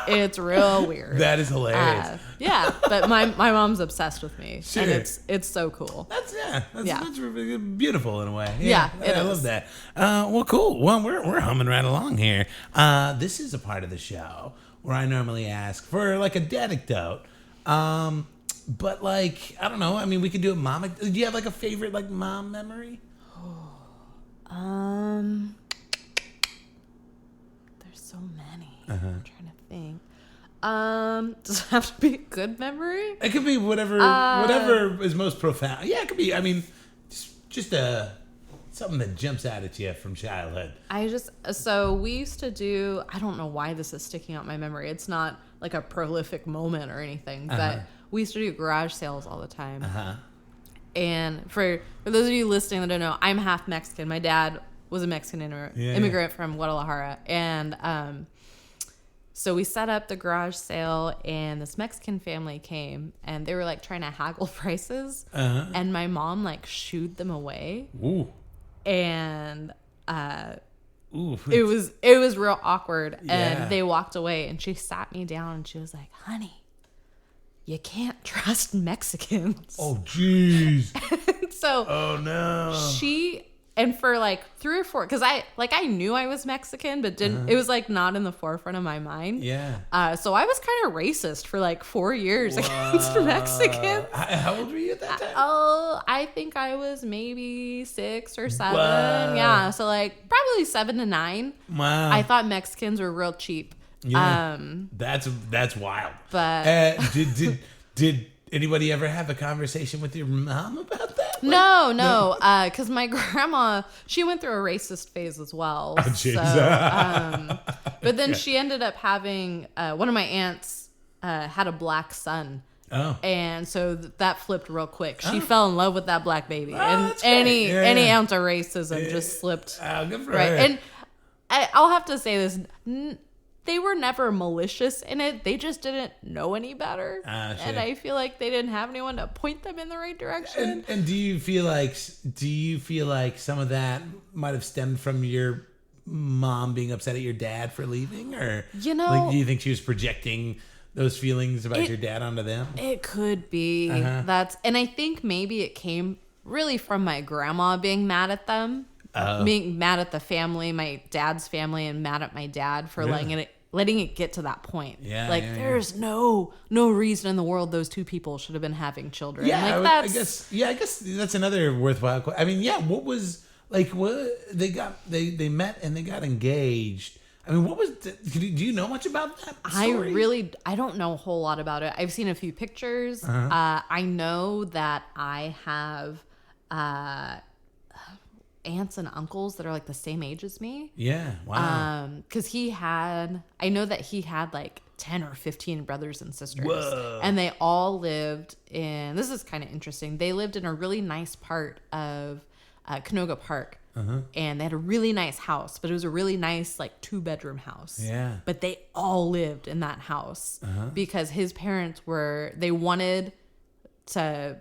It's real weird. That is hilarious. Yeah, but my mom's obsessed with me. Sure. And it's so cool. That's really beautiful in a way. Yeah, I love that. Well, cool. Well, we're humming right along here. This is a part of the show where I normally ask for like a dadicdote. But like, I don't know. I mean, we could do a mom. Do you have like a favorite like mom memory? There's so many. I'm trying to think. Does it have to be a good memory? It could be whatever is most profound. Yeah, it could be. I mean, just something that jumps out at you from childhood. So we used to do. I don't know why this is sticking out in my memory. It's not like a prolific moment or anything, but we used to do garage sales all the time. And for those of you listening that don't know, I'm half Mexican. My dad was a Mexican immigrant from Guadalajara. And so we set up the garage sale, and this Mexican family came, and they were like trying to haggle prices. And my mom like shooed them away. Ooh. And it was real awkward. And they walked away, and she sat me down, and she was like, honey, you can't trust Mexicans. Oh, jeez. So oh no. And for like 3 or 4, because I knew I was Mexican, but didn't. It was like not in the forefront of my mind. Yeah. So I was kind of racist for like 4 years against Mexicans. How old were you at that time? Oh, I think I was maybe 6 or 7. Whoa. Yeah, so like probably 7 to 9. Wow. I thought Mexicans were real cheap. Yeah. That's wild. But did anybody ever have a conversation with your mom about that? No, because my grandma, she went through a racist phase as well. Oh, jeez. So, but then she ended up having, one of my aunts had a black son. Oh. And so that flipped real quick. She fell in love with that black baby. And that's any great. Yeah. ounce of racism just slipped. Oh, good for Right. her. And I'll have to say this. They were never malicious in it. They just didn't know any better. Sure. And I feel like they didn't have anyone to point them in the right direction. And do you feel like some of that might have stemmed from your mom being upset at your dad for leaving, or like, do you think she was projecting those feelings about your dad onto them? It could be. And I think maybe it came really from my grandma being mad at them. Being mad at the family, my dad's family, and mad at my dad for letting it get to that point. There's no reason in the world those two people should have been having children. Yeah, I guess that's another worthwhile question. I mean, what was like what they met and they got engaged. I mean, what was do you know much about that story? I don't know a whole lot about it. I've seen a few pictures. I know that I have aunts and uncles that are like the same age as me. Yeah. Wow. Because I know that he had like 10 or 15 brothers and sisters. Whoa. And they all lived this is kind of interesting. They lived in a really nice part of Canoga Park. And they had a really nice house, but it was a really nice like 2-bedroom house. Yeah. But they all lived in that house because his parents they wanted to,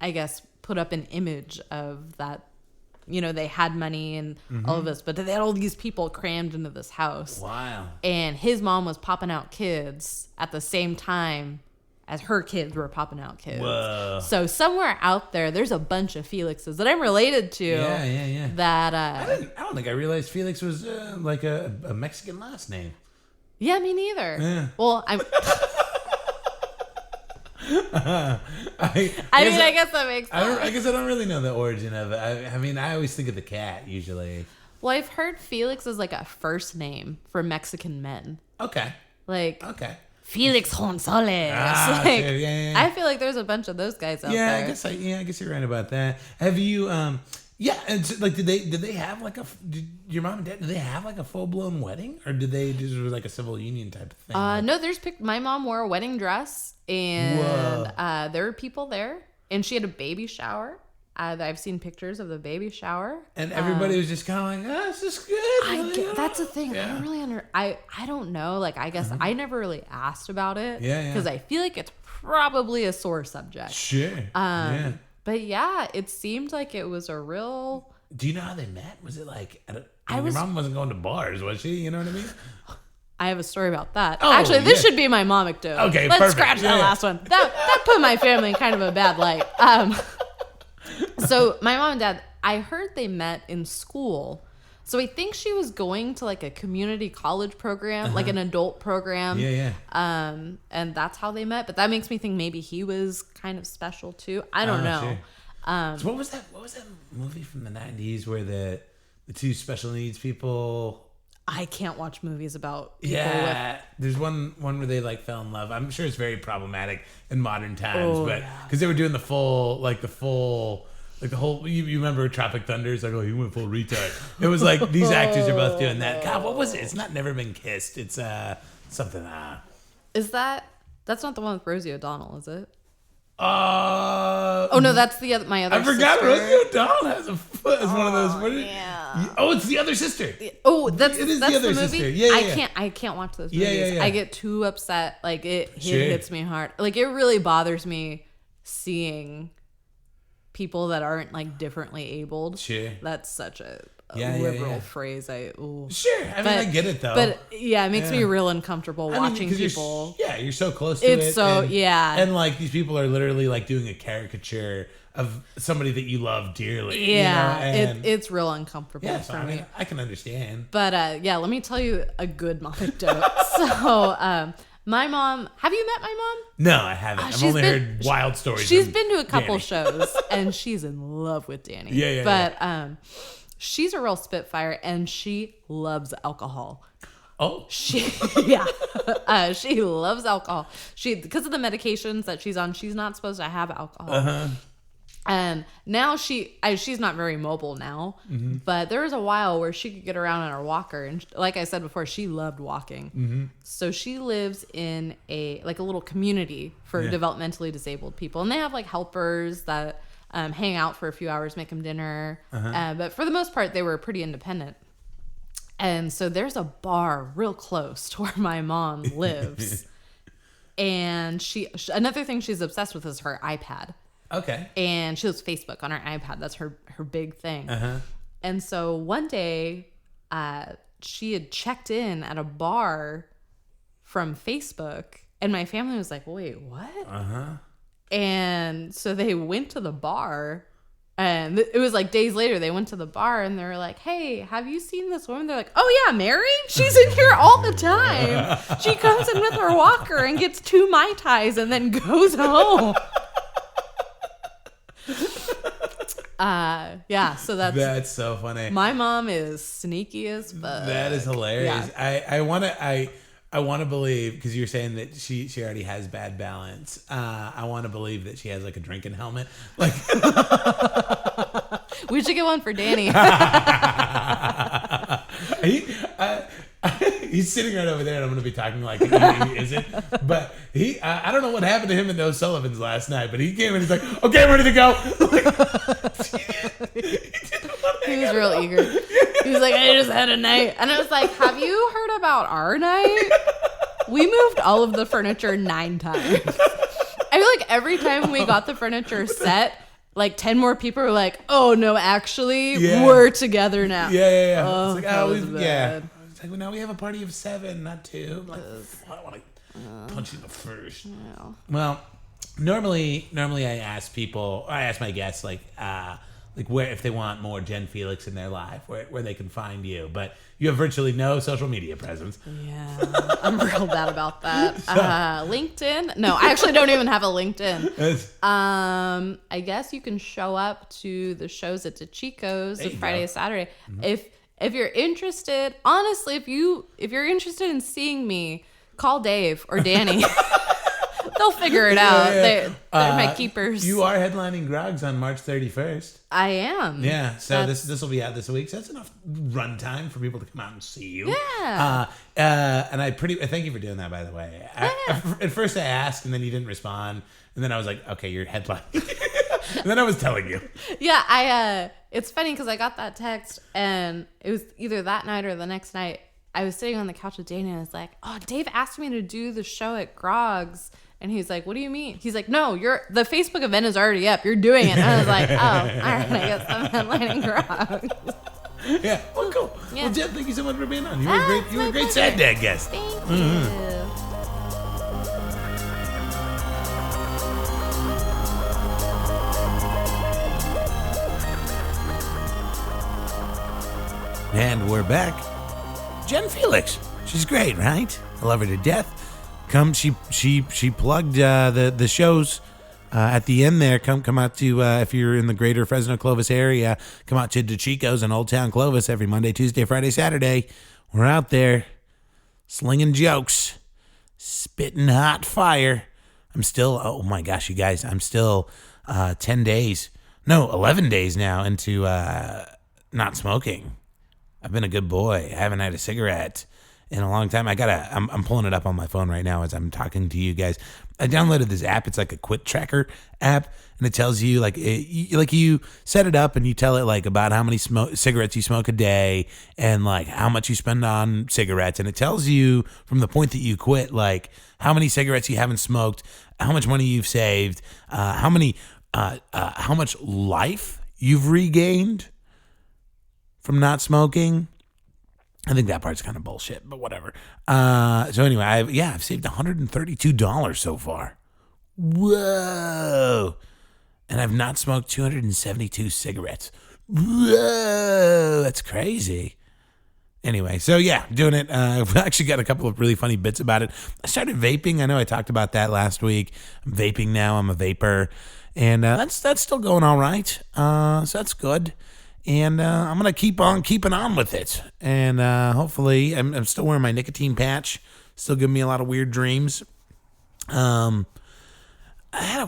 I guess, put up an image of that. They had money and all of this, but they had all these people crammed into this house. Wow. And his mom was popping out kids at the same time as her kids were popping out kids. Whoa. So somewhere out there's a bunch of Felixes that I'm related to. Yeah. That I don't think I realized Felix was like a Mexican last name. Yeah, me neither. Yeah. Well, I'm. I guess that makes sense. I guess I don't really know the origin of it. I mean, I always think of the cat usually. Well, I've heard Felix is like a first name for Mexican men. Okay. Okay. Felix Gonzalez. Sure. Yeah. I feel like there's a bunch of those guys out there. I guess you're right about that. Have you and so, like did they have like did your mom and dad did they have like a full blown wedding, or did they just was like a civil union type of thing? No, my mom wore a wedding dress and there were people there, and she had a baby shower. I've seen pictures of the baby shower, and everybody was just kind of like, "Oh, this is good." That's the thing. Yeah. I don't really I don't know. Like, I guess I never really asked about it. Yeah. Because I feel like it's probably a sore subject. Sure. Yeah. But yeah, it seemed like it was a real. Do you know how they met? Was it like your mom wasn't going to bars, was she? You know what I mean? I have a story about that. Oh, actually, this should be my mom anecdote. Okay, let's perfect. scratch that last one. That put my family in kind of a bad light. So my mom and dad, I heard they met in school. So I think she was going to like a community college program, like an adult program. Yeah. And that's how they met. But that makes me think maybe he was kind of special too. I don't know. Sure. So what was that movie from the 90s where the two special needs people? I can't watch movies about people there's one where they like fell in love. I'm sure it's very problematic in modern times, but because they were doing the whole you remember Tropic Thunder? It's like, oh, you went full retard. It was like these actors are both doing that. God, what was it? It's not Never Been Kissed. It's something. Is that's not the one with Rosie O'Donnell, is it? Oh no, that's my other. I forgot sister. Rosie O'Donnell has a foot. It's one of those. Yeah. Oh, it's the other sister. Oh, that's the other the movie. sister. Yeah. I can't watch those movies. Yeah. I get too upset. Like it hits me hard. Like it really bothers me seeing people that aren't like differently abled. Sure. That's such a Yeah, liberal phrase. Sure. I mean, I get it though. But yeah, it makes me real uncomfortable watching 'cause people. You're so close to it. It's so, and like these people are literally like doing a caricature of somebody that you love dearly. Yeah, you know? And it's real uncomfortable yeah, for I me. mean, I can understand. But yeah, let me tell you a good mom anecdote. So my mom, have you met my mom? No, I haven't. I've only heard wild stories. She's been to a couple Danny. shows, and she's in love with Danny. Yeah. But she's a real spitfire, and she loves alcohol. Oh, She loves alcohol. Because of the medications that she's on, she's not supposed to have alcohol. And now she's not very mobile now, but there was a while where she could get around on her walker, and like I said before, she loved walking. So she lives in a little community for developmentally disabled people, and they have like helpers that hang out for a few hours, make them dinner. But for the most part, they were pretty independent. And so there's a bar real close to where my mom lives. And another thing she's obsessed with is her iPad. okay. And she loves Facebook on her iPad. That's her big thing. And so one day, she had checked in at a bar from Facebook, and my family was like, wait, what? And so they went to the bar. And it was like days later, they went to the bar and they were like, hey, have you seen this woman? They're like, oh, yeah, Mary? She's in here all the time. She comes in with her walker and gets 2 Mai Tais and then goes home. Yeah, so that's so funny. My mom is sneaky as fuck. That is hilarious. Yeah. I want to believe, because you're saying that she already has bad balance. I want to believe that she has like a drinking helmet. Like we should get one for Danny. He's sitting right over there, and I'm going to be talking like he isn't. But I don't know what happened to him and those Sullivans last night, but he came and he's like, okay, I'm ready to go. He was real eager. He was like, I just had a night. And I was like, have you heard about our night? We moved all of the furniture 9 times. I feel like every time we got the furniture set, like 10 more people were like, oh, no, actually, we're together now. Yeah. Oh, it's like, that was bad. It's like, well, now we have a party of 7, not 2. I'm like, I want to punch you in the first. Yeah. Well, normally I ask my guests like where, if they want more Jen Felix in their life, where they can find you. But you have virtually no social media presence. Yeah, I'm real bad about that. LinkedIn? No, I actually don't even have a LinkedIn. I guess you can show up to the shows at DeChico's on Friday and Saturday. If you're interested, honestly, if you're interested in seeing me, call Dave or Danny. They'll figure it out. They're my keepers. You are headlining Grogs on March 31st. I am. Yeah, so this will be out this week. So that's enough runtime for people to come out and see you. Yeah. And thank you for doing that, by the way. At first I asked, and then you didn't respond, and then I was like, okay, you're headlining. And then I was telling you. Yeah, it's funny because I got that text, and it was either that night or the next night. I was sitting on the couch with Dana, and I was like, oh, Dave asked me to do the show at Grogs. And he's like, what do you mean? He's like, no, the Facebook event is already up. You're doing it. And I was like, oh, all right, I guess I'm headlining Grogs. Yeah, well, cool. Yeah. Well, Jen, thank you so much for being on. You were a great Sad Dad guest. Thank you. And we're back. Jen Felix. She's great, right? I love her to death. She plugged the shows at the end there. Come out to if you're in the greater Fresno Clovis area, come out to DeChico's in Old Town Clovis every Monday, Tuesday, Friday, Saturday. We're out there slinging jokes, spitting hot fire. I'm still, oh my gosh, you guys, I'm still 11 days now into not smoking. I've been a good boy. I haven't had a cigarette in a long time. I'm pulling it up on my phone right now as I'm talking to you guys. I downloaded this app. It's like a quit tracker app, and it tells you you set it up and you tell it like about how many cigarettes you smoke a day and like how much you spend on cigarettes, and it tells you from the point that you quit like how many cigarettes you haven't smoked, how much money you've saved, how much life you've regained from not smoking. I think that part's kind of bullshit, but whatever. So anyway, I've saved $132 so far. Whoa. and I've not smoked 272 cigarettes. Whoa, that's crazy. Anyway, so yeah, doing it. I've actually got a couple of really funny bits about it. I started vaping. I know I talked about that last week. I'm vaping now. I'm a vapor. And that's still going all right. So that's good. And I'm going to keep on keeping on with it. And hopefully, I'm still wearing my nicotine patch. Still giving me a lot of weird dreams. I had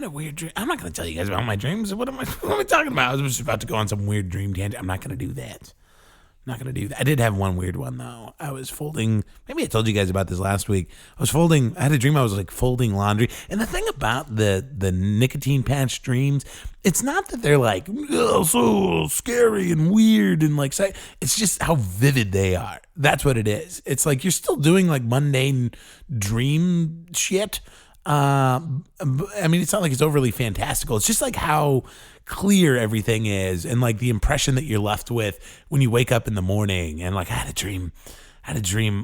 a weird dream. I'm not going to tell you guys about my dreams. What am I talking about? I was just about to go on some weird dream tangent. I'm not going to do that. Not going to do that. I did have one weird one, though. I was folding, maybe I told you guys about this last week. I had a dream I was like folding laundry. And the thing about the nicotine patch dreams, it's not that they're like, oh, so scary and weird and like, it's just how vivid they are. That's what it is. It's like you're still doing like mundane dream shit. I mean, it's not like it's overly fantastical. It's just like how clear everything is and like the impression that you're left with when you wake up in the morning. And like I had a dream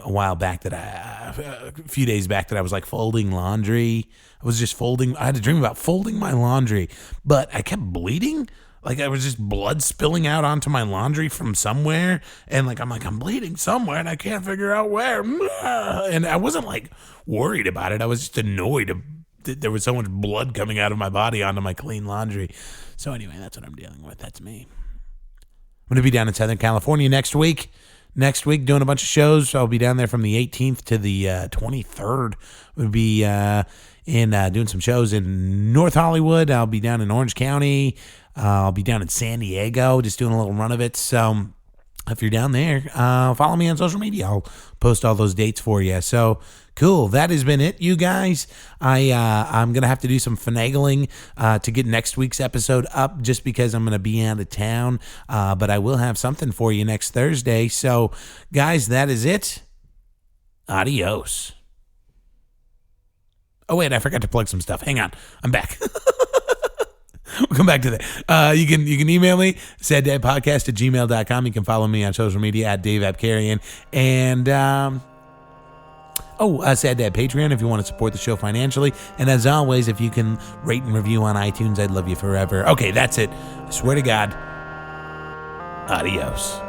a while back a few days back that I was like folding laundry. I had a dream about folding my laundry, but I kept bleeding. Like I was just blood spilling out onto my laundry from somewhere. And like, I'm bleeding somewhere and I can't figure out where. And I wasn't like worried about it. I was just annoyed that there was so much blood coming out of my body onto my clean laundry. So anyway, that's what I'm dealing with. That's me. I'm going to be down in Southern California next week doing a bunch of shows. I'll be down there from the 18th to the 23rd. We'll be doing some shows in North Hollywood. I'll be down in Orange County. I'll be down in San Diego, just doing a little run of it. So if you're down there, follow me on social media. I'll post all those dates for you. So cool. That has been it, you guys. I'm going to have to do some finagling to get next week's episode up just because I'm going to be out of town. But I will have something for you next Thursday. So, guys, that is it. Adios. Oh, wait, I forgot to plug some stuff. Hang on. I'm back. We'll come back to that. You can email me, saddadpodcast@gmail.com. You can follow me on social media at Dave Abkarian. And, Sad Dad Patreon if you want to support the show financially. And as always, if you can rate and review on iTunes, I'd love you forever. Okay, that's it. I swear to God. Adios.